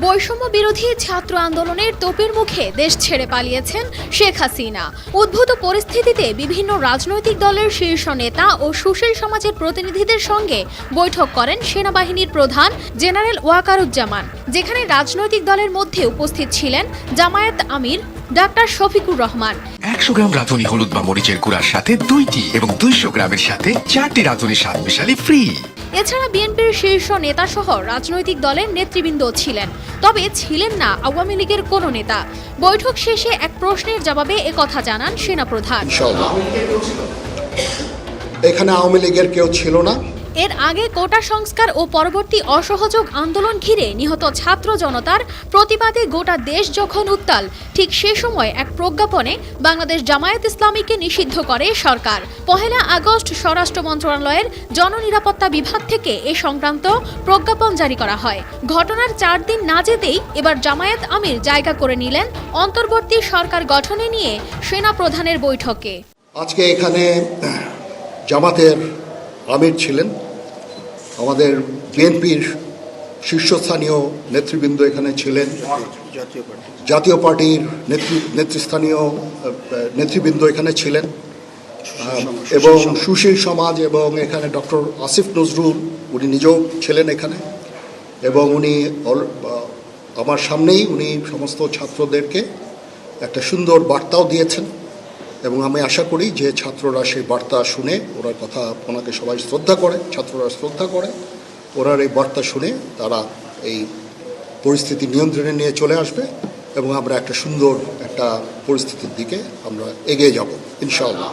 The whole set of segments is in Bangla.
বৈষম্য বিরোধী ছাত্র আন্দোলনের তোপের মুখে দেশ ছেড়ে পালিয়েছেন শেখ হাসিনা। উদ্ভূত পরিস্থিতিতে বিভিন্ন রাজনৈতিক দলের শীর্ষ নেতা ও সুশীল সমাজের প্রতিনিধিদের সঙ্গে বৈঠক করেন সেনাবাহিনীর প্রধান জেনারেল ওয়াকারুজ্জামান, যেখানে রাজনৈতিক দলের মধ্যে উপস্থিত ছিলেন জামায়াত আমির ডাক্তার শফিকুর রহমান। 100 গ্রাম রাঁধুনি হলুদ বা মরিচের গুঁড়ার সাথে 2টি এবং 200 গ্রামের সাথে 4টি রাঁধুনি স্বাদ মিশালি ফ্রি। এছাড়া বিএনপির শীর্ষ নেতা সহ রাজনৈতিক দলের নেতৃবৃন্দ ছিলেন, তবে ছিলেন না আওয়ামী লীগের কোনো নেতা। বৈঠক শেষে এক প্রশ্নের জবাবে একথা জানান সেনাপ্রধান। এখানে আওয়ামী লীগের কেউ ছিল না। এর আগে কোটা সংস্কার ও পরবর্তী অসহযোগ আন্দোলন ঘিরে নিহত ছাত্র জনতার প্রতিবাদে গোটা দেশ যখন উত্তাল, ঠিক সে সময় এক প্রজ্ঞাপনে বাংলাদেশ জামায়াত ইসলামীকে নিষিদ্ধ করে সরকার। 1 আগস্ট স্বরাষ্ট্র মন্ত্রণালয়ের জননিরাপত্তা বিভাগ থেকে এ সংক্রান্ত প্রজ্ঞাপন জারি করা হয়। ঘটনার 4 দিন না যেতেই এবার জামায়াত আমির জায়গা করে নিলেন অন্তর্বর্তী সরকার গঠনে নিয়ে সেনা প্রধানের বৈঠকে। আজকে এখানে জামাতের আমির ছিলেন, আমাদের বিএনপির শীর্ষস্থানীয় নেতৃবৃন্দ এখানে ছিলেন, জাতীয় পার্টির নেতৃস্থানীয় নেতৃবৃন্দ এখানে ছিলেন, এবং সুশীল সমাজ এবং এখানে ডক্টর আসিফ নজরুল উনি নিজেও ছিলেন এখানে, এবং উনি আমার সামনেই উনি সমস্ত ছাত্রদেরকে একটা সুন্দর বার্তাও দিয়েছেন, এবং আমি আশা করি যে ছাত্ররা সেই বার্তা শুনে ওনার কথা, ওনাকে সবাই শ্রদ্ধা করে, ছাত্ররা শ্রদ্ধা করে, ওনার এই বার্তা শুনে তারা এই পরিস্থিতি নিয়ন্ত্রণে নিয়ে চলে আসবে এবং আমরা একটা সুন্দর একটা পরিস্থিতির দিকে আমরা এগিয়ে যাব ইনশাআল্লাহ।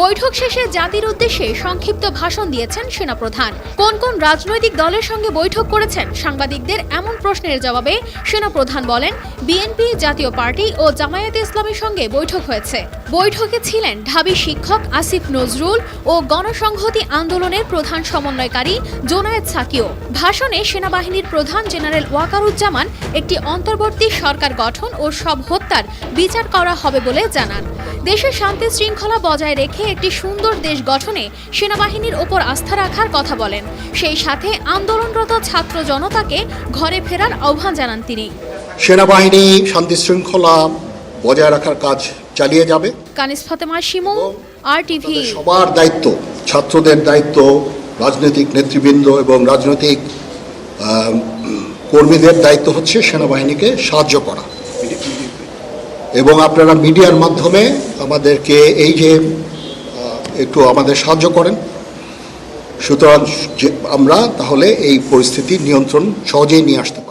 বৈঠক শেষে জাতির উদ্দেশ্যে সংক্ষিপ্ত ভাষণ দিয়েছেন সেনাপ্রধান। কোন কোন রাজনৈতিক দলের সঙ্গে বৈঠক করেছেন সাংবাদিকদের এমন প্রশ্নের জবাবে সেনাপ্রধান বলেন, বিএনপি, জাতীয় পার্টি ও জামায়াতে ইসলামীর সঙ্গে বৈঠক হয়েছে। বৈঠকে ছিলেন ঢাবি শিক্ষক আসিফ নজরুল ও গণসংহতি আন্দোলনের প্রধান সমন্বয়কারী জোনায়েদ সাকিও। ভাষণে সেনাবাহিনীর প্রধান জেনারেল ওয়াকারুজ্জামান একটি অন্তর্বর্তী সরকার গঠন ও সব হত্যার বিচার করা হবে বলে জানান। দেশের শান্তি শৃঙ্খলা বজায় রেখে একটি সুন্দর দেশ গঠনে সেনাবাহিনীর ওপর আস্থা রাখার কথা বলেন। সেই সাথে আন্দোলনরত ছাত্র জনতাকে ঘরে ফেরার আহ্বান জানান তিনি। সেনাবাহিনী শান্তি শৃঙ্খলা বজায় রাখার কাজ চালিয়ে যাবে। কানিস ফাতেমা শিমু, RTV। সবার দায়িত্ব, ছাত্রদের দায়িত্ব, রাজনৈতিক নেতৃবৃন্দ এবং রাজনৈতিক কর্মীদের দায়িত্ব হচ্ছে সেনাবাহিনীকে সাহায্য করা, এবং আপনারা মিডিয়ার মাধ্যমে আমাদেরকে এই যে একটু আমাদের সাহায্য করেন, সুতরাং আমরা তাহলে এই পরিস্থিতি নিয়ন্ত্রণ সহজেই নিয়ে আসতে পারি।